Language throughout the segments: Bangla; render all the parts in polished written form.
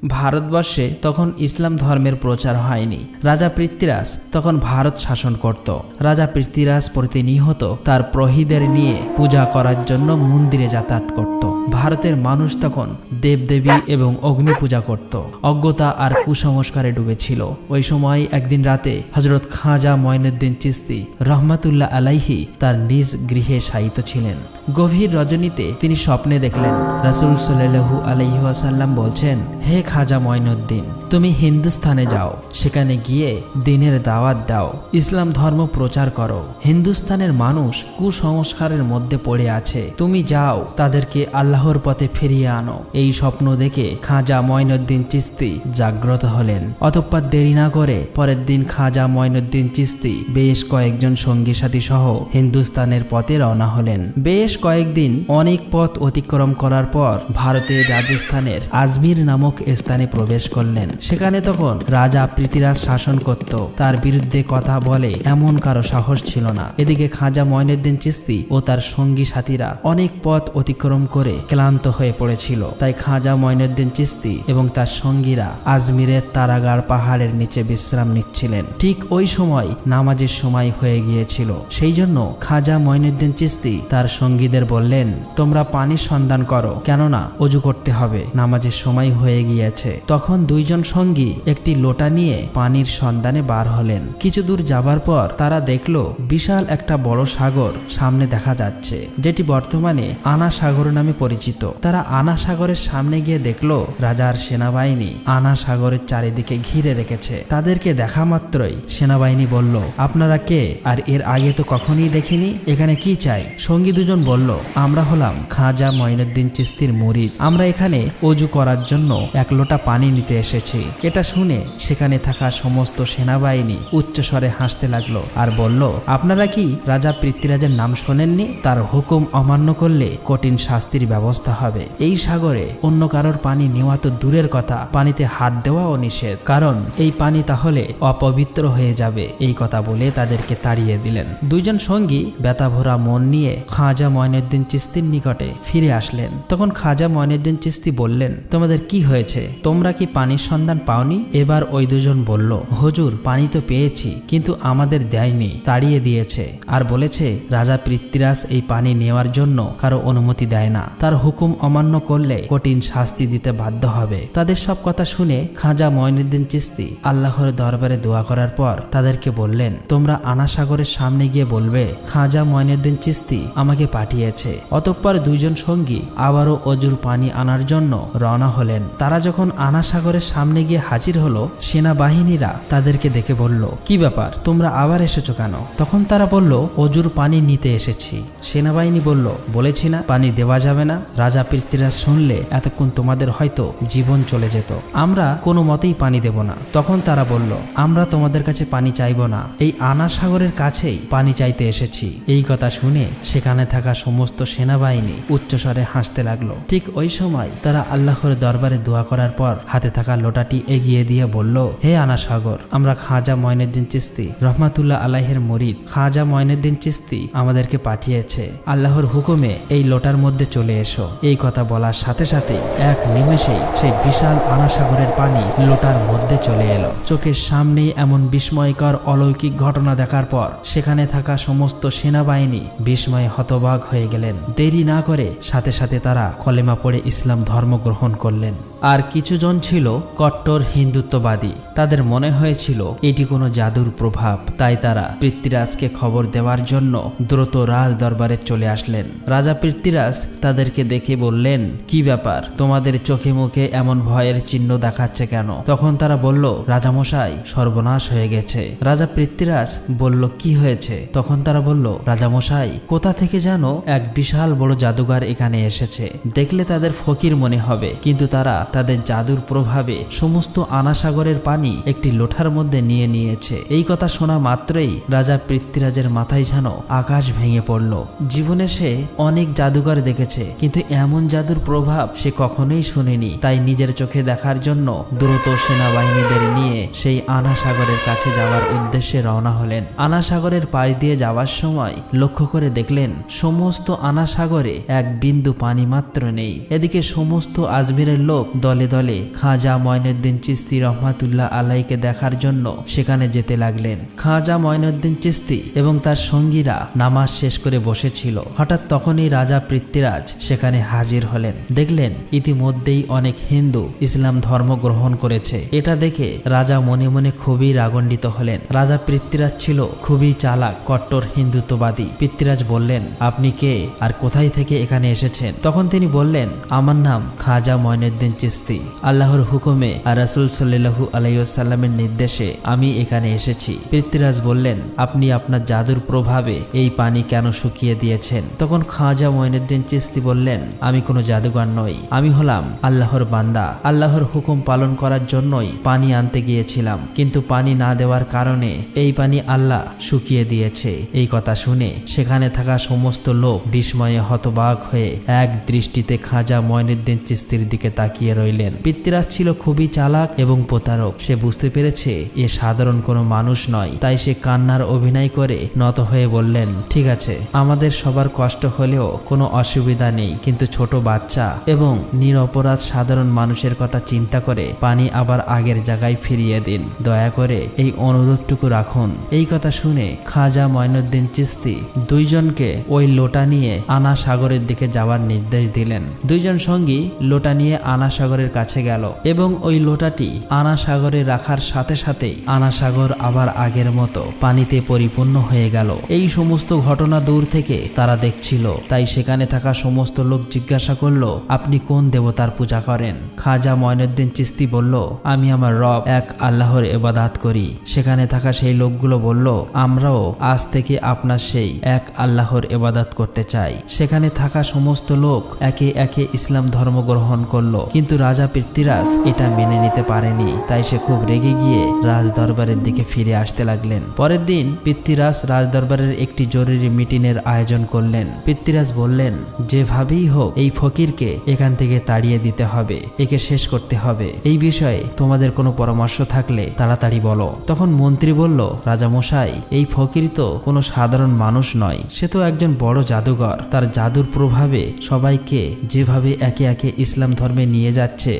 ভারতবর্ষে তখন ইসলাম ধর্মের প্রচার হয়নি। রাজা পৃথ্বীরাজ তখন ভারত শাসন করত। রাজা পৃথ্বীরাজ প্রতিনিয়ত তার প্রহরীদের নিয়ে পূজা করার জন্য মন্দিরে যাতায়াত করত। ভারতের মানুষ তখন দেবদেবী এবং অগ্নি পূজা করত, অজ্ঞতা আর কুসংস্কারে ডুবেছিল। ওই সময় একদিন রাতে হযরত খাজা মঈনুদ্দিন চিশতি রহমাতুল্লাহ আলাইহি তার নিজ গৃহে শায়িত ছিলেন। গভীর রজনীতে তিনি স্বপ্নে দেখলেন রাসূল সাল্লাল্লাহু আলাইহি ওয়াসাল্লাম বলছেন, হে খাজা মঈনুদ্দিন, তুমি হিন্দুস্তানে যাও, সেখানে গিয়ে দ্বীনের দাওয়াত দাও, ইসলাম ধর্ম প্রচার করো। হিন্দুস্তানের মানুষ কুসংস্কারের মধ্যে পড়ে আছে, তুমি যাও, তাদেরকে আল্লাহর পথে ফিরিয়ে আনো। এই স্বপ্ন দেখে খাজা মঈনুদ্দিন চিশতি জাগ্রত হলেন। অতঃপর দেরি না করে পরের দিন খাজা মঈনুদ্দিন চিশতি বেশ কয়েকজন সঙ্গী সাথী সহ হিন্দুস্তানের পথে রওনা হলেন। বেশ কয়েকদিন অনেক পথ অতিক্রম করার পর ভারতের রাজস্থানের আজমির নামক স্থানে প্রবেশ করলেন। সেখানে তখন রাজা পৃথ্বীরাজ শাসন করত। তার বিরুদ্ধে কথা বলে এমন কারো সাহস ছিল না। এদিকে খাজা মঈনুদ্দিন চিশতি ও তার সঙ্গী সাথীরা অনেক পথ অতিক্রম করে ক্লান্ত হয়ে পড়েছিল। তাই খাজা মঈনুদ্দিন চিশতি এবং তার সঙ্গীরা আজমিরের তারাগাড় পাহাড়ের নিচে বিশ্রাম নিচ্ছিলেন। ঠিক ওই সময় নামাজের সময় হয়ে গিয়েছিল। সেই জন্য খাজা মঈনুদ্দিন চিশতি তার সঙ্গীদের বললেন, তোমরা পানির সন্ধান করো, কেননা অজু করতে হবে, নামাজের সময় হয়ে গিয়েছে। তখন দুইজন সঙ্গী একটি লোটা নিয়ে পানির সন্ধানে বার হলেন। কিছু দূর যাবার পর তারা দেখল বিশাল একটা বড় সাগর সামনে দেখা যাচ্ছে, যেটি বর্তমানে আনা সাগর নামে পরিচিত। তারা আনা সাগরের সামনে গিয়ে দেখল রাজার সেনাবাহিনী আনা সাগরের চারিদিকে ঘিরে রেখেছে। তাদেরকে দেখা মাত্রই সেনাবাহিনী বলল, আপনারা কে, আর এর আগে তো কখনই দেখিনি, এখানে কি চাই? সঙ্গী দুজন বলল, আমরা হলাম খাজা মঈনুদ্দিন চিশতির মুরিদ, আমরা এখানে অজু করার জন্য এক লোটা পানি নিতে এসেছি। এটা শুনে সেখানে থাকা সমস্ত সেনাবাহিনী উচ্চস্বরে হাসতে লাগলো আর বলল, আপনারা কি রাজা পৃথ্বীরাজের নাম শোনেননি? তার হুকুম অমান্য করলে কঠিন শাস্তির ব্যবস্থা হবে। এই সাগরে অন্য কারোর পানি নেওয়া তো দূরের কথা, পানিতে হাত দেওয়াও নিষেধ, কারণ এই পানি তাহলে অপবিত্র হয়ে যাবে। এই কথা বলে তাদেরকে তাড়িয়ে দিলেন। দুইজন সঙ্গী ব্যথাভরা মন নিয়ে খাজা মঈনুদ্দিন চিশতির নিকটে ফিরে আসলেন। তখন খাজা মঈনুদ্দিন চিশতি বললেন, তোমাদের কি হয়েছে? তোমরা কি পানির সন্ধান পাওনি? এবার ওই দুজন বলল, হুজুর, পানি তো পেয়েছি, কিন্তু আমাদের দেয়নি, তাড়িয়ে দিয়েছে, আর বলেছে রাজা পৃথ্বীরাজ এই পানি নেওয়ার জন্য কারো অনুমতি দেয় না, তার হুকুম অমান্য করলে কঠিন শাস্তি দিতে বাধ্য হবে। তাদের সব কথা শুনে খাজা মঈনুদ্দিন চিশতি আল্লাহর দরবারে দোয়া করার পর তাদেরকে বললেন, তোমরা আনা সাগরের সামনে গিয়ে বলবে খাজা মঈনুদ্দিন চিশতি আমাকে পাঠিয়েছে। অতঃপর দুইজন সঙ্গী আবারও অজুর পানি আনার জন্য রওনা হলেন। তারা যখন আনা সাগরের সামনে গিয়ে হাজির হলো, সেনাবাহিনীরা তাদেরকে দেখে বলল, কি ব্যাপার, তোমরা আবার এসেছো কেন? তখন তারা বলল, অজুর পানি নিতে এসেছি। সেনাবাহিনী বলল, বলেছি না পানি দেওয়া যাবে না? রাজা পৃথ্বীরাজ শুনলে এতক্ষণ তোমাদের হয়তো জীবন চলে যেত, আমরা কোনো মতেই পানি দেব না। তখন তারা বলল, আমরা তোমাদের কাছে পানি চাইব না, এই আনা সাগরের কাছেই পানি চাইতে এসেছি। এই কথা শুনে সেখানে থাকা সমস্ত সেনাবাহিনী উচ্চস্বরে হাসতে লাগলো। ঠিক ওই সময় তারা আল্লাহর দরবারে দোয়া করার পর হাতে থাকা লোটাটি এগিয়ে দিয়ে বলল, হে আনা সাগর, আমরা খাজা মঈনুদ্দিন চিশতি রহমাতুল্লাহ আলাইহির মুরিদ, খাজা মঈনুদ্দিন চিশতি আমাদেরকে পাঠিয়েছে, আল্লাহর হুকুমে এই লোটার মধ্যে চলে এসো। এই কথা বলার সাথে সাথে এক নিমেষেই সেই বিশাল আনা সাগরের পানি লোটার মধ্যে চলে এলো। চোখের সামনেই এমন বিস্ময়কর অলৌকিক ঘটনা দেখার পর সেখানে থাকা সমস্ত সেনাবাহিনী বিস্ময়ে হতবাক হয়ে গেলেন। দেরি না করে সাথে সাথে তারা কলেমা পড়ে ইসলাম ধর্ম গ্রহণ করলেন। আর কিছুজন ছিল কট্টর হিন্দুত্ববাদী। তাদের মনে হয়েছিল এটি কোনো জাদুর প্রভাব, তাই তারা পৃথ্বীরাজকে খবর দেওয়ার জন্য দ্রুত রাজ দরবারে চলে আসলেন। রাজা পৃথ্বীরাজ তাদেরকে দেখে বললেন, কি ব্যাপার, তোমাদের চোখে মুখে এমন ভয়ের চিহ্ন দেখাচ্ছে কেন? তখন তারা বলল, রাজামশাই, সর্বনাশ হয়ে গেছে। রাজা পৃথ্বীরাজ বলল, কি হয়েছে? তখন তারা বলল, রাজামশাই, কোথা থেকে যেন এক বিশাল বড় জাদুঘর এখানে এসেছে, দেখলে তাদের ফকির মনে হবে, কিন্তু তারা তাদের জাদুর প্রভাবে সমস্ত আনাসাগরের পানি একটি লোটার মধ্যে নিয়ে নিয়েছে। এই কথা শোনা মাত্রই রাজা পৃথ্বীরাজের মাথায় যেন আকাশ ভেঙে পড়ল। জীবনে সে অনেক জাদুঘর দেখেছে, কিন্তু এমন জাদুর প্রভাব সে কখনোই শুনেনি। তাই নিজের চোখে দেখার জন্য দ্রুত সেনাবাহিনীদের নিয়ে সেই আনাসাগরের কাছে যাওয়ার উদ্দেশ্যে রওনা হলেন। আনাসাগরের পাশ দিয়ে যাওয়ার সময় লক্ষ্য করে দেখলেন সমস্ত আনাসাগরে এক বিন্দু পানি মাত্র নেই। এদিকে সমস্ত আজমিরের লোক দলে দলে খাজা মঈনুদ্দিন চিশতি রহমাতুল্লাহ আলাইকে দেখার জন্য সেখানে যেতে লাগলেন। খাজা মঈনুদ্দিন চিশতি এবং তার সঙ্গীরা নামাজ শেষ করে বসেছিল। হঠাৎ তখনই রাজা পৃথ্বীরাজ সেখানে হাজির হলেন। দেখলেন ইতিমধ্যেই অনেক হিন্দু ইসলাম ধর্ম গ্রহণ করেছে। এটা দেখে রাজা মনে মনে খুবই রাগান্বিত হলেন। রাজা পৃথ্বীরাজ ছিল খুবই চালাক, কট্টর হিন্দুত্ববাদী। পৃথ্বীরাজ বললেন, আপনি কে আর কোথায় থেকে এখানে এসেছেন? তখন তিনি বললেন, আমার নাম খাজা মঈনুদ্দিন চিশতি। আল্লাহর হুকুমে আর রাসূল সাল্লাল্লাহু আলাইহি ওয়াসাল্লামের নির্দেশে আমি এখানে এসেছি। পৃথ্বীরাজ বললেন, আপনি আপনার জাদুর প্রভাবে এই পানি কেন শুকিয়ে দিয়েছেন? তখন খাজা মঈনুদ্দিন চিশতি বললেন, আমি কোনো জাদুকর নই, আমি হলাম আল্লাহর বান্দা। আল্লাহর হুকুম পালন করার জন্যই পানি আনতে গিয়েছিলাম, কিন্তু পানি না দেওয়ার কারণে এই পানি আল্লাহ শুকিয়ে দিয়েছে। এই কথা শুনে সেখানে থাকা সমস্ত লোক বিস্ময়ে হতবাক হয়ে এক দৃষ্টিতে খাজা মঈনুদ্দিন চিশতির দিকে তাকিয়ে রইলেন। পৃথ্বীরাজ ছিল খুবই চালাক এবং প্রতারক। সে বুঝতে পেরেছে এ সাধারণ কোনো মানুষ নয়। তাই সে কান্নার অভিনয় করে নত হয়ে বললেন, ঠিক আছে, আমাদের সবার কষ্ট হলেও কোনো অসুবিধা নেই, কিন্তু ছোট বাচ্চা এবং নিরপরাধ সাধারণ মানুষের কথা চিন্তা করে পানি আবার আগের জায়গায় ফিরিয়ে দিন। দয়া করে এই অনুরোধটুকু রাখুন। এই কথা শুনে খাজা মঈনুদ্দিন চিশতি দুইজনকে ওই লোটা নিয়ে আনা সাগরের দিকে যাওয়ার নির্দেশ দিলেন। দুইজন সঙ্গী লোটা নিয়ে আনা সাগরের কাছে গেল এবং ওই লোটাটি আনা সাগরে রাখার সাথে সাথেই আনা সাগর আবার আগের মতো পানিতে পরিপূর্ণ হয়ে গেল। এই সমস্ত ঘটনা দূর থেকে তারা দেখছিল। তাই সেখানে থাকা সমস্ত লোক জিজ্ঞাসা করলো, আপনি কোন দেবতার পূজা করেন? খাজা মঈনুদ্দিন চিশতি বলল, আমি আমার রব এক আল্লাহর ইবাদত করি। সেখানে থাকা সেই লোকগুলো বলল, আমরাও আজ থেকে আপনার সেই এক আল্লাহর ইবাদত করতে চাই। সেখানে থাকা সমস্ত লোক একে একে ইসলাম ধর্ম গ্রহণ করলো, কিন্তু রাজা পৃথ্বীরাজ এটা মেনে নিতে পারেনি। তাই সে খুব রেগে গিয়ে রাজ দরবারের দিকে ফিরে আসতে লাগলেন। পরের দিন পৃথ্বীরাজ রাজ দরবারের একটি জরুরি মিটিংয়ের আয়োজন করলেন। পৃথ্বীরাজ বললেন, যেভাবেই হোক এই ফকিরকে এখান থেকে তাড়িয়ে দিতে হবে, একে শেষ করতে হবে। এই বিষয়ে তোমাদের কোনো পরামর্শ থাকলে তাড়াতাড়ি বলো। তখন মন্ত্রী বলল, রাজা মশাই, এই ফকির তো কোনো সাধারণ মানুষ নয়, সে তো একজন বড় জাদুঘর। তার জাদুর প্রভাবে সবাইকে যেভাবে একে একে ইসলাম ধর্মে নিয়ে যাচ্ছে,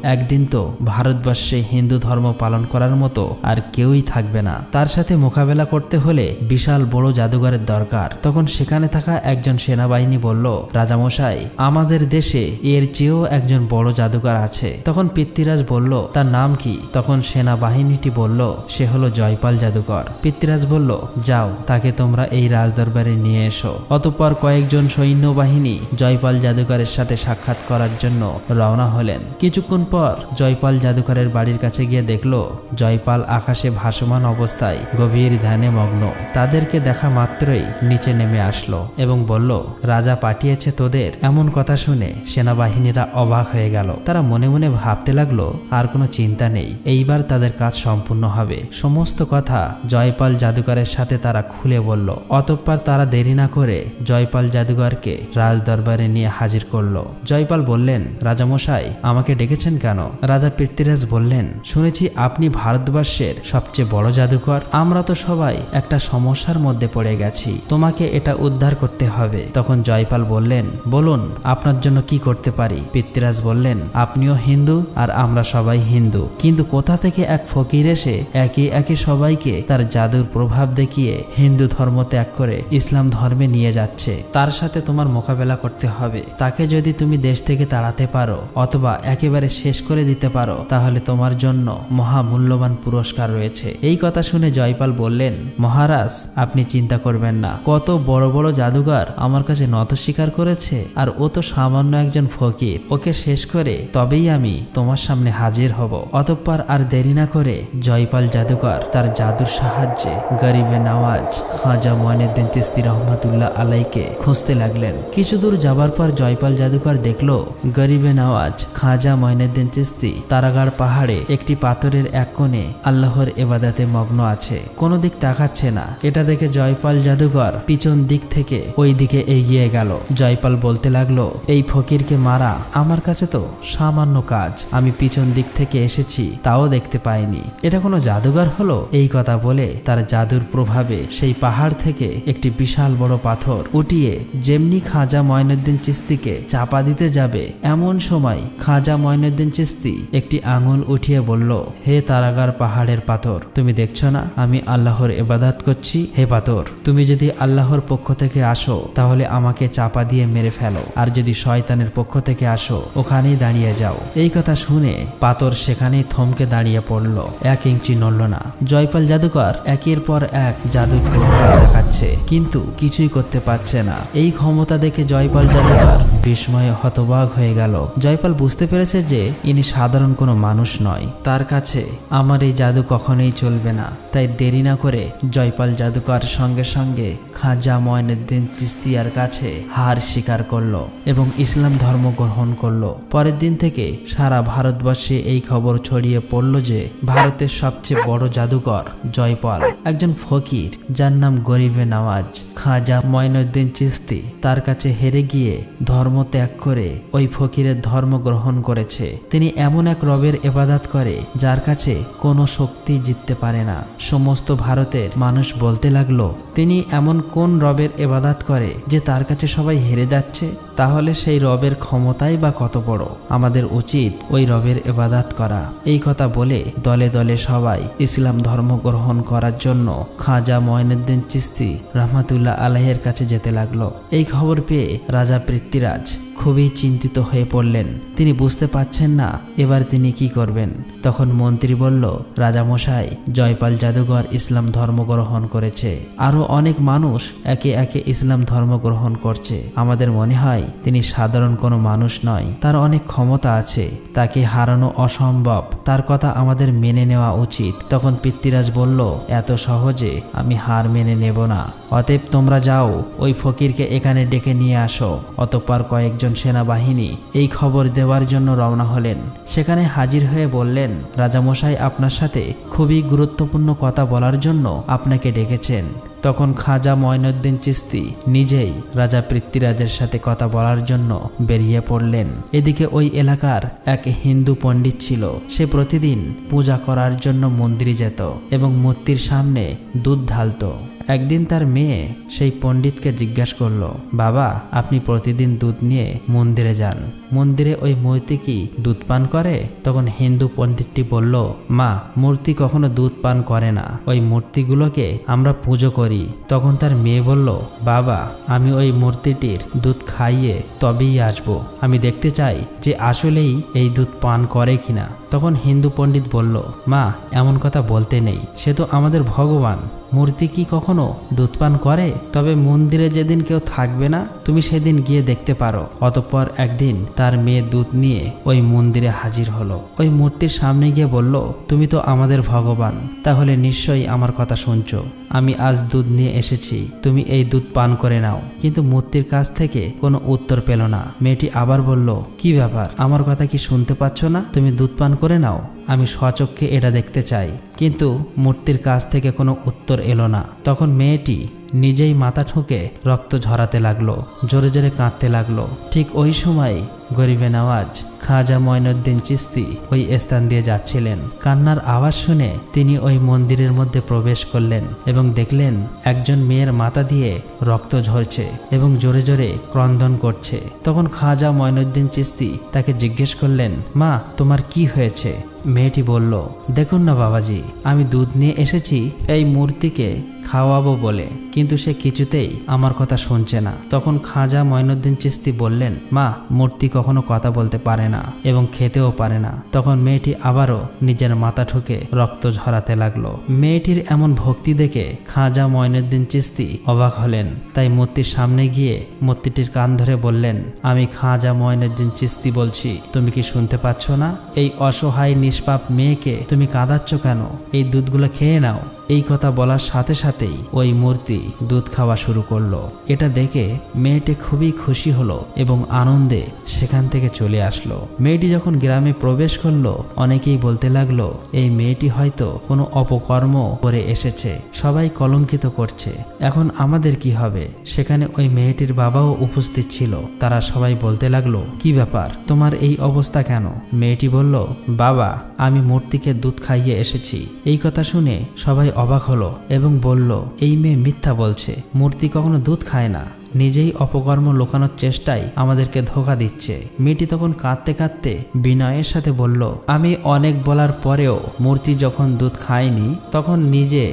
একদিন তো ভারতবর্ষে হিন্দু ধর্ম পালন করার মতো আর কেউই থাকবে না। তার সাথে মোকাবেলা করতে হলে বিশাল বড় জাদুঘরের দরকার। তখন সেখানে থাকা একজন সেনাবাহিনী বলল, রাজামশাই, আমাদের দেশে এর চেয়েও একজন বড় জাদুঘর আছে। তখন পৃথ্বীরাজ বলল, তার নাম কি? তখন সেনাবাহিনীটি বলল, সে হলো জয়পাল জাদুকর। পৃথ্বীরাজ বলল, যাও, তাকে তোমরা এই রাজদরবারে নিয়ে এসো। অতঃপর কয়েকজন সৈন্যবাহিনী জয়পাল জাদুকরের সাথে সাক্ষাৎ করার জন্য রওনা হলেন। কিছুক্ষণ পর জয়পাল জাদুকরের বাড়ির কাছে গিয়ে দেখল জয়পাল আকাশে ভাসমান অবস্থায় গভীর ধ্যানে মগ্ন। তাদেরকে দেখা মাত্রই নিচে নেমে আসলো এবং বলল, রাজা পাঠিয়েছে তোদের। এমন কথা শুনে সেনাবাহিনীরা অবাক হয়ে গেল। তারা মনে মনে ভাবতে লাগলো, আর কোনো চিন্তা নেই, এইবার তাদের কাজ সম্পূর্ণ হবে। সমস্ত কথা জয়পাল জাদুকরের সাথে তারা খুলে বলল। অতঃপর তারা দেরি না করে জয়পাল জাদুকরকে রাজ দরবারে নিয়ে হাজির করলো। জয়পাল বললেন, রাজামশাই, আমাকে ডেকেছেন কেন? রাজা পৃথ্বীরাজ বললেন, শুনেছি আপনি ভারতবর্ষের সবচেয়ে বড় জাদুকর। আমরা তো সবাই একটা সমস্যার মধ্যে পড়ে গেছি, তোমাকে এটা উদ্ধার করতে হবে। তখন জয়পাল বললেন, বলুন, আপনার জন্য কি করতে পারি? পৃথ্বীরাজ বললেন, আপনিও হিন্দু আর আমরা সবাই হিন্দু, কিন্তু কোথা থেকে এক ফকির এসে একে একে সবাইকে তার জাদুর প্রভাব দেখিয়ে হিন্দু ধর্ম ত্যাগ করে ইসলাম ধর্মে নিয়ে যাচ্ছে। তার সাথে তোমার মোকাবেলা করতে হবে। তাকে যদি তুমি দেশ থেকে তাড়াতে পারো অথবা একেবারে শেষ করে দিতে পারো, তাহলে তোমার জন্য মহামূল্যবান পুরস্কার রয়েছে। এই কথা শুনে জয়পাল বললেন, মহারাজ, আপনি চিন্তা করবেন না। কত বড় বড় জাদুঘর আমার কাছে নত স্বীকার করেছে, আর ও তো সামান্য একজন ফকির। ওকে শেষ করে তবেই আমি তোমার সামনে হাজির হব। অতঃপর আর দেরি না করে জয়পাল জাদুকর তার জাদুর সাহায্যে গরিবে নওয়াজ খাজা মঈনুদ্দিন চিশতি রহমাতুল্লাহ আলাইকে খুঁজতে লাগলেন। কিছু দূর যাবার পর জয়পাল জাদুকর দেখলো গরিবে নওয়াজ খাজা মঈনুদ্দিন চিশতি চিস্তি তারাগাড় পাহাড়ে একটি পাথরের এক কোণে আল্লাহর ইবাদতে মগ্ন আছে, কোনো দিক তাকাচ্ছে না। এটা দেখে জয়পাল জাদুঘর পিছন দিক থেকে ওই দিকে এগিয়ে গেল। জয়পাল বলতে লাগলো, এই ফকিরকে মারা আমার কাছে তো সামান্য কাজ, আমি পিছন দিক থেকে এসেছি তাও দেখতে পাইনি, এটা কোনো জাদুঘর হলো? এই কথা বলে তার জাদুর প্রভাবে সেই পাহাড় থেকে একটি বিশাল বড় পাথর উঠিয়ে যেমনি খাজা মঈনুদ্দিন চিস্তিকে চাপা দিতে যাবে, এমন সময় খাজা মঈনুদ্দিন চিস্তি একটি আঙুল উঠিয়ে বলল, হে তারাগার পাহাড়ের পাথর, তুমি দেখছো না আমি আল্লাহর ইবাদত করছি? হে পাথর, তুমি যদি আল্লাহর পক্ষ থেকে আসো তাহলে আমাকে চাপা দিয়ে মেরে ফেলো, আর যদি শয়তানের পক্ষ থেকে আসো ওখানেই দাঁড়িয়ে যাও। এই কথা শুনে পাথর সেখানেই থমকে দাঁড়িয়ে পড়ল, 1 ইঞ্চি নড়ল না। জয়পাল জাদুকর একের পর এক জাদুর প্রভাব দেখাচ্ছে কিন্তু কিছুই করতে পারছে না। এই ক্ষমতা দেখে জয়পাল জাদুকর বিস্ময়ে হতবাক হয়ে গেল। জয়পাল বুঝতে পেরেছে যে ইনি সাধারণ কোনো মানুষ নয়, তার কাছে আমার এই জাদু কখনোই চলবে না। তাই দেরি না করে জয়পাল জাদুকর সঙ্গে সঙ্গে খাজা মঈনুদ্দিন চিস্তিয়ার কাছে হার স্বীকার করলো এবং ইসলাম ধর্ম গ্রহণ করলো। পরের দিন থেকে সারা ভারতবর্ষে এই খবর ছড়িয়ে পড়ল যে ভারতের সবচেয়ে বড় জাদুকর জয়পাল একজন ফকির, যার নাম গরিবে নওয়াজ খাজা মঈনুদ্দিন চিস্তি, তার কাছে হেরে গিয়ে ধর্ম ত্যাগ করে ওই ফকিরের ধর্ম গ্রহণ করেছে। তিনি এমন এক রবের ইবাদত করে যার কাছে কোনো শক্তি জিততে পারে না। সমস্ত ভারতের মানুষ বলতে লাগলো, তিনি এমন কোন রবের ইবাদত করে যে তার কাছে সবাই হেরে যাচ্ছে? তাহলে সেই রবের ক্ষমতাই বা কত বড়, আমাদের উচিত ওই রবের ইবাদত করা। এই কথা বলে দলে দলে সবাই ইসলাম ধর্ম গ্রহণ করার জন্য খাজা মঈনুদ্দিন চিস্তি রহমাতুল্লাহ আলাইহির কাছে যেতে লাগলো। এই খবর পেয়ে রাজা পৃথ্বীরাজ খুবই চিন্তিত হয়ে পড়লেন। তিনি বুঝতে পারছেন না এবার তিনি কি করবেন। তখন মন্ত্রী বলল, রাজামশাই, জয়পাল জাদুঘর ইসলাম ধর্ম গ্রহণ করেছে, আরো অনেক মানুষ একে একে ইসলাম ধর্ম গ্রহণ করছে। আমাদের মনে হয় তিনি সাধারণ কোনো মানুষ নয়, তার অনেক ক্ষমতা আছে, তাকে হারানো অসম্ভব, তার কথা আমাদের মেনে নেওয়া উচিত। তখন পৃথ্বীরাজ বলল, এত সহজে আমি হার মেনে নেব না, অতএব তোমরা যাও ওই ফকিরকে এখানে ডেকে নিয়ে আসো। অতঃপর কয়েকজন সেনাবাহিনী এই খবর দেওয়ার জন্য রওনা হলেন। সেখানে হাজির হয়ে বললেন, রাজামশাই আপনার সাথে খুবই গুরুত্বপূর্ণ কথা বলার জন্য আপনাকে ডেকেছেন। তখন খাজা মঈনুদ্দিন চিস্তি নিজেই রাজা পৃথ্বীরাজের সাথে কথা বলার জন্য বেরিয়ে পড়লেন। এদিকে ওই এলাকার এক হিন্দু পণ্ডিত ছিল, সে প্রতিদিন পূজা করার জন্য মন্দিরে যেত এবং মূর্তির সামনে দুধ ঢালতো। একদিন তার মেয়ে সেই পণ্ডিতকে জিজ্ঞাসা করলো, বাবা, আপনি প্রতিদিন দুধ নিয়ে মন্দিরে যান, মন্দিরে ওই মূর্তি কি দুধ পান করে? তখন হিন্দু পণ্ডিতটি বলল, মা, মূর্তি কখনো দুধ পান করে না, ওই মূর্তিগুলোকে আমরা পুজো করি। তখন তার মেয়ে বলল, বাবা, আমি ওই মূর্তিটির দুধ খাইয়ে তবেই আসবো, আমি দেখতে চাই যে আসলেই এই দুধ পান করে কিনা। তখন হিন্দু পণ্ডিত বলল, মা, এমন কথা বলতে নেই, সে তো আমাদের ভগবান, মূর্তি কি কখনো দুধ পান করে? তবে মন্দিরে যেদিন কেউ থাকবে না তুমি সেদিন গিয়ে দেখতে পারো। অতঃপর একদিন তার মেয়ে দুধ নিয়ে ওই মন্দিরে হাজির হলো। ওই মূর্তির সামনে গিয়ে বলল, তুমি তো আমাদের ভগবান, তাহলে নিশ্চয়ই আমার কথা শুনছো। আমি আজ দুধ নিয়ে এসেছি, তুমি এই দুধ পান করে নাও। কিন্তু মূর্তির কাছ থেকে কোনো উত্তর পেল না। মেয়েটি আবার বলল, কি ব্যাপার, আমার কথা কি শুনতে পাচ্ছ না? তুমি দুধ পান করে নাও, আমি স্বচক্ষে এটা দেখতে চাই। কিন্তু মূর্তির কাছ থেকে কোনো উত্তর এলো না। তখন মেয়েটি নিজেই মাথা ঠুকে রক্ত ঝরাতে লাগলো, জোরে জোরে কাঁদতে লাগলো। ঠিক ওই সময় গরিবে নওয়াজ খাজা মঈনুদ্দিন চিস্তি ওই স্থান দিয়ে যাচ্ছিলেন। কান্নার আওয়াজ শুনে তিনি ওই মন্দিরের মধ্যে প্রবেশ করলেন এবং দেখলেন একজন মেয়ের মাথা দিয়ে রক্ত ঝরছে এবং জোরে জোরে ক্রন্দন করছে। তখন খাজা মঈনুদ্দিন চিস্তি তাকে জিজ্ঞেস করলেন, মা, তোমার কি হয়েছে? মেয়েটি বলল, দেখুন না বাবাজি, আমি দুধ নিয়ে এসেছি এই মূর্তিকে খাওয়াবো বলে, কিন্তু সে কিছুতেই আমার কথা শুনছে না। তখন খাজা মঈনুদ্দিন চিস্তি বললেন, মা, মূর্তি কখনো কথা বলতে পারে না এবং খেতেও পারে না। তখন মেয়েটি আবারও নিজের মাথা ঠুকে রক্ত ঝরাতে লাগলো। মেয়েটির এমন ভক্তি দেখে খাজা মঈনুদ্দিন চিস্তি অবাক হলেন। তাই মূর্তির সামনে গিয়ে মূর্তিটির কান ধরে বললেন, আমি খাজা মঈনুদ্দিন চিস্তি বলছি, তুমি কি শুনতে পাচ্ছ না? এই অসহায় নিষ্পাপ মেয়েকে তুমি কাঁদাচ্ছ কেন? এই দুধগুলো খেয়ে নাও। এই কথা বলার সাথে সাথেই ওই মূর্তি দুধ খাওয়া শুরু করলো। এটা দেখে মেয়েটি খুবই খুশি হলো এবং আনন্দে সেখান থেকে চলে আসলো। মেয়েটি যখন গ্রামে প্রবেশ করলো, অনেকেই বলতে লাগলো এই মেয়েটি হয়তো কোনো অপকর্ম করে এসেছে, সবাই কলঙ্কিত করছে, এখন আমাদের কি হবে। সেখানে ওই মেয়েটির বাবাও উপস্থিত ছিল। তারা সবাই বলতে লাগলো কি ব্যাপার, তোমার এই অবস্থা কেন? মেয়েটি বলল, বাবা আমি মূর্তিকে দুধ খাইয়ে এসেছি। এই কথা শুনে সবাই অবাক হলো এবং বলল এই মেয়ে মিথ্যা বলছে, মূর্তি কখনো দুধ খায় না, নিজেই অপকর্ম লুকানোর চেষ্টায় আমাদেরকে ধোঁকা দিচ্ছে। মেয়েটি তখন কাঁদতে কাঁদতে বিনয়ের সাথে বলল, আমি অনেক বলার পরেও মূর্তি যখন দুধ খায়নি তখন নিজে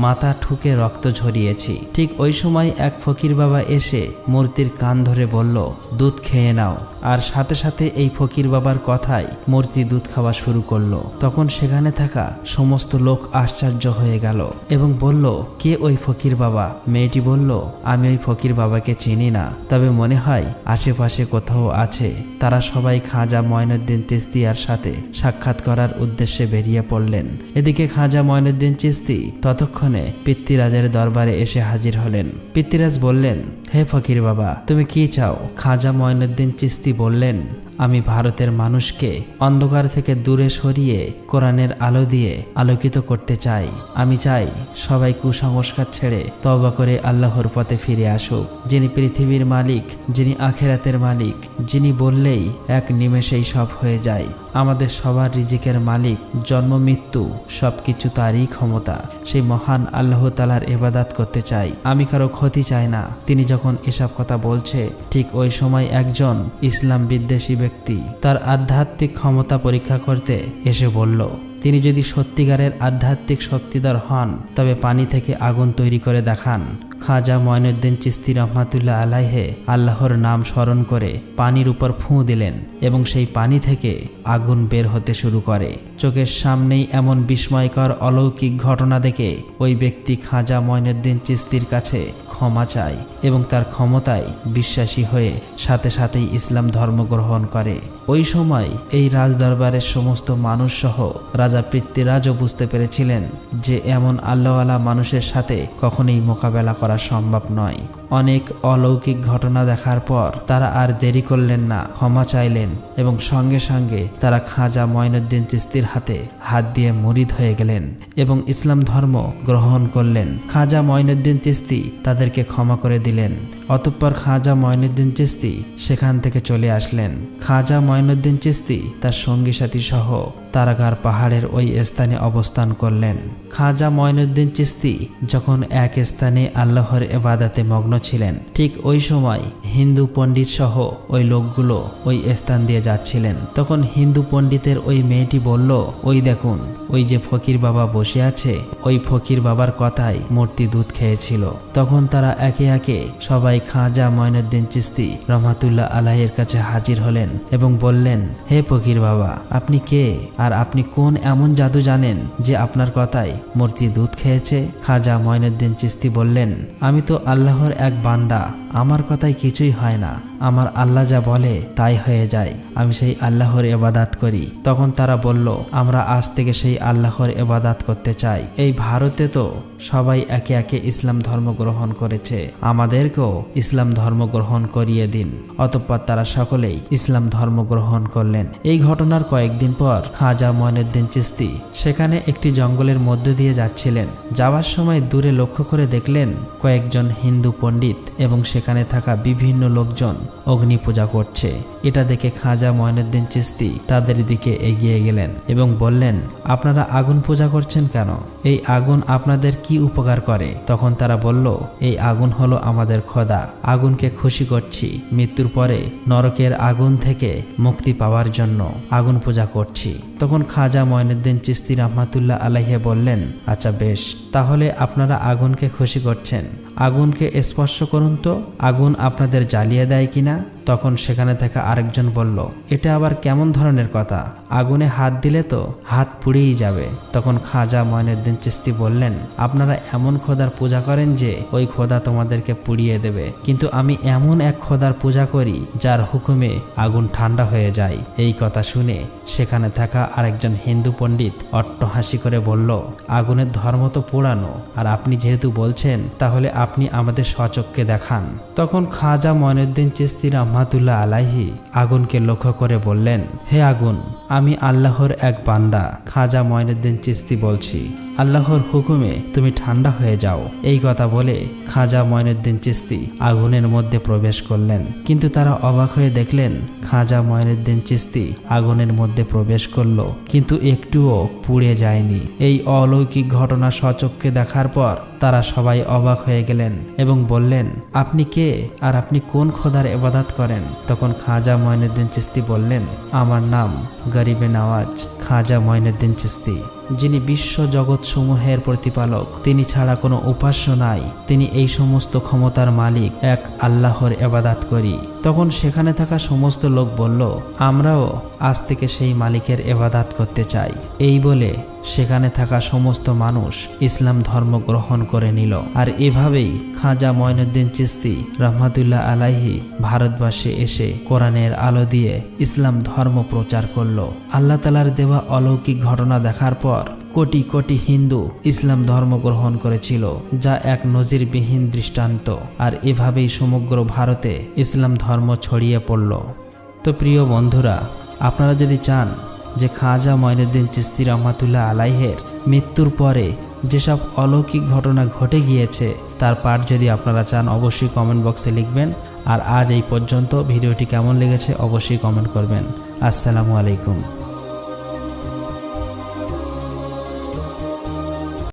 মাথা ঠুকে রক্ত ঝরিয়েছি। ঠিক ওই সময় এক ফকির বাবা এসে মূর্তির কান ধরে বলল দুধ খেয়ে নাও, আর সাথে সাথে এই ফকির বাবার কথায় মূর্তি দুধ খাওয়া শুরু করলো। তখন সেখানে থাকা সমস্ত লোক আশ্চর্য হয়ে গেল এবং বলল কে ওই ফকির বাবা? মেয়েটি বলল, আমি ওই ফকির বাবাকে চিনি না, তবে মনে হয় আশেপাশে কোথাও আছে। তারা সবাই খাজা মঈনুদ্দিন চিশতিয়ার সাথে সাক্ষাৎ করার উদ্দেশ্যে বেরিয়ে পড়লেন। এদিকে খাজা মঈনুদ্দিন চিশতি ততক্ষণে পৃথ্বীরাজের দরবারে এসে হাজির হলেন। পৃথ্বীরাজ বললেন, হে ফকির বাবা তুমি কি চাও? খাজা মঈনুদ্দিন চিশতি বললেন, আমি ভারতের মানুষকে অন্ধকার থেকে দূরে সরিয়ে কোরআনের আলো দিয়ে আলোকিত করতে চাই। আমি চাই সবাই কুসংস্কার ছেড়ে তওবা করে আল্লাহর পথে ফিরে আসুক, যিনি পৃথিবীর মালিক, যিনি আখিরাতের মালিক, যিনি বললেই এক নিমেষেই সব হয়ে যায়। আমাদের সবার রিজিকের মালিক, জন্ম মৃত্যু সবকিছু তারই ক্ষমতা। সেই মহান আল্লাহ তাআলার ইবাদত করতে চাই, আমি কারো ক্ষতি চাই না। তিনি যখন এসব কথা বলছে ঠিক ওই সময় একজন ইসলাম বিদ্বেষী ব্যক্তি তার আধ্যাত্মিক ক্ষমতা পরীক্ষা করতে এসে বলল, তিনি যদি সত্যিকারের আধ্যাত্মিক শক্তিধর হন তবে পানি থেকে আগুন তৈরি করে দেখান। খাজা মঈনুদ্দিন চিশতি রহমাতুল্লাহ আলাইহে আল্লাহর নাম স্মরণ করে পানির উপর ফুঁ দিলেন এবং সেই পানি থেকে আগুন বের হতে শুরু করে। চোখের সামনেই এমন বিস্ময়কর অলৌকিক ঘটনা দেখে ওই ব্যক্তি খাজা মঈনুদ্দিন চিশতির কাছে ক্ষমা চায় এবং তার ক্ষমতায় বিশ্বাসী হয়ে সাথে সাথেই ইসলাম ধর্ম গ্রহণ করে। ওই সময় এই রাজদরবারের সমস্ত মানুষ সহ রাজা পৃথ্বীরাজও বুঝতে পেরেছিলেন যে এমন আল্লাহওয়ালা মানুষের সাথে কখনোই মোকাবেলা করা সম্ভব নয়। অনেক অলৌকিক ঘটনা দেখার পর তারা আর দেরি করলেন না, ক্ষমা চাইলেন এবং সঙ্গে সঙ্গে তারা খাজা মঈনুদ্দিন চিশতির হাতে হাত দিয়ে মুরিদ হয়ে গেলেন এবং ইসলাম ধর্ম গ্রহণ করলেন। খাজা মঈনুদ্দিন চিশতি তাদেরকে ক্ষমা করে দিলেন। অতঃপর খাজা মঈনুদ্দিন চিশতি সেখান থেকে চলে আসলেন। খাজা মঈনুদ্দিন চিশতি তার সঙ্গী সাথী সহ তারাগার পাহাড়ের ওই স্থানে অবস্থান করলেন। খাজা মঈনুদ্দিন চিশতি যখন এক স্থানে আল্লাহর ইবাদতে মগ্ন ছিলেন, ঠিক ওই সময় হিন্দু পণ্ডিত সহ ওই লোকগুলো ওই স্থান দিয়ে যাচ্ছিলেন। তখন হিন্দু পণ্ডিতের ওই মেয়েটি বলল, ওই দেখুন ওই যে ফকির বাবা বসে আছে, ওই ফকির বাবার কথায় মূর্তি দুধ খেয়েছিল। তখন তারা একে একে সবাই খাজা মঈনুদ্দিন চিশতি রহমাতুল্লাহ আলাইহির কাছে হাজির হলেন এবং বললেন, হে ফকির বাবা আপনি কে, আর আপনি কোন এমন জাদু জানেন যে আপনার কথায় মূর্তি দুধ খেয়েছে? খাজা মঈনুদ্দিন চিশতি বললেন, আমি তো আল্লাহর এক বান্দা, আমার কথায় কিছুই হয় না, আমার আল্লাহ যা বলে তাই হয়ে যায়, আমি সেই আল্লাহর ইবাদত করি। তখন তারা বলল, আমরা আজ থেকে সেই আল্লাহর ইবাদত করতে চাই। এই ভারতে তো সবাই একে একে ইসলাম ধর্ম গ্রহণ করেছে, আমাদেরকেও ইসলাম ধর্ম গ্রহণ করিয়ে দিন। অতঃপর তারা সকলেই ইসলাম ধর্ম গ্রহণ করলেন। এই ঘটনার কয়েকদিন পর খাজা মঈনুদ্দিন চিশতি সেখানে একটি জঙ্গলের মধ্য দিয়ে যাচ্ছিলেন। যাওয়ার সময় দূরে লক্ষ্য করে দেখলেন কয়েকজন হিন্দু পণ্ডিত এবং সেখানে থাকা বিভিন্ন লোকজন অগ্নি পূজা করছে। এটা দেখে খাজা মঈনুদ্দিন চিশতি তাদের দিকে এগিয়ে গেলেন এবং বললেন, আপনারা আগুন পূজা করছেন কেন? এই আগুন আপনাদের কি উপকার করে? তখন তারা বলল, এই আগুন হলো আমাদের খোদা, আগুনকে খুশি করছি, মৃত্যুর পরে নরকের আগুন থেকে মুক্তি পাওয়ার জন্য আগুন পূজা করছি। তখন খাজা মঈনুদ্দিন চিশতি রহমাতুল্লাহ আলাইহি বললেন, আচ্ছা বেশ, তাহলে আপনারা আগুনকে খুশি করছেন, আগুনকে স্পর্শ করুন তো, আগুন আপনাদের জ্বালিয়ে দেয় কিনা। তখন সেখানে থাকা আরেকজন বলল, এটা আবার কেমন ধরনের কথা? আগুনে হাত দিলে তো হাত পুড়েই যাবে। তখন খাজা মঈনুদ্দিন চিশতি বললেন, আপনারা এমন খোদার পূজা করেন যে ওই খোদা তোমাদেরকে পুড়িয়ে দেবে, কিন্তু আমি এমন এক খোদার পূজা করি যার হুকুমে আগুন ঠান্ডা হয়ে যায়। এই কথা শুনে সেখানে থাকা আরেকজন হিন্দু পণ্ডিত অট্টহাসি করে বলল, আগুনের ধর্ম তো পোড়ানো, আর আপনি যেহেতু বলছেন তাহলে আপনি আমাদের স্বচক্ষে দেখান। তখন খাজা মঈনুদ্দিন চিশতি রাহমাতুল্লাহ আলাইহি আগুনকে লক্ষ্য করে বললেন, হে আগুন, আমি আল্লাহর এক বান্দা খাজা মঈনুদ্দিন চিশতি বলছি, আল্লাহর হুকুমে তুমি ঠান্ডা হয়ে যাও। এই কথা বলে খাজা মঈনুদ্দিন চিশতি আগুনের মধ্যে প্রবেশ করলেন, কিন্তু তারা অবাক হয়ে দেখলেন খাজা মঈনুদ্দিন চিশতি আগুনের মধ্যে প্রবেশ করল, কিন্তু একটুও পুড়ে যায়নি। এই অলৌকিক ঘটনা স্বচক্ষে দেখার পর তারা সবাই অবাক হয়ে গেলেন এবং বললেন, আপনি কে আর আপনি কোন খোদার ইবাদত করেন? তখন খাজা মঈনুদ্দিন চিশতি বললেন, আমার নাম গরিবে নওয়াজ খাজা মঈনুদ্দিন চিশতি, যিনি বিশ্ব জগৎ সমূহের প্রতিপালক, তিনি ছাড়া কোনো উপাস্য নাই, তিনি এই সমস্ত ক্ষমতার মালিক, এক আল্লাহর ইবাদত করি। তখন সেখানে থাকা সমস্ত লোক বলল, আমরাও আজ থেকে সেই মালিকের ইবাদত করতে চাই। এই বলে সেখানে থাকা সমস্ত মানুষ ইসলাম ধর্ম গ্রহণ করে নিল। আর এভাবেই খাজা মঈনুদ্দিন চিশতি রাহমাতুল্লাহ আলাইহি ভারতবর্ষে এসে কোরআনের আলো দিয়ে ইসলাম ধর্ম প্রচার করল। আল্লাহ তাআলার দেওয়া অলৌকিক ঘটনা দেখার পর কোটি কোটি হিন্দু ইসলাম ধর্ম গ্রহণ করেছিল, যা এক নজিরবিহীন দৃষ্টান্ত। আর এভাবেই সমগ্র ভারতে ইসলাম ধর্ম ছড়িয়ে পড়ল। তো প্রিয় বন্ধুরা, আপনারা যদি চান যে খাজা মঈনুদ্দিন চিশতি রাহমাতুল্লাহ আলাইহের মৃত্যুর পরে যেসব অলৌকিক ঘটনা ঘটে গিয়েছে তার পাঠ যদি আপনারা চান, অবশ্যই কমেন্ট বক্সে লিখবেন। আর আজ এই পর্যন্ত ভিডিওটি কেমন লেগেছে অবশ্যই কমেন্ট করবেন। আসসালামু আলাইকুম।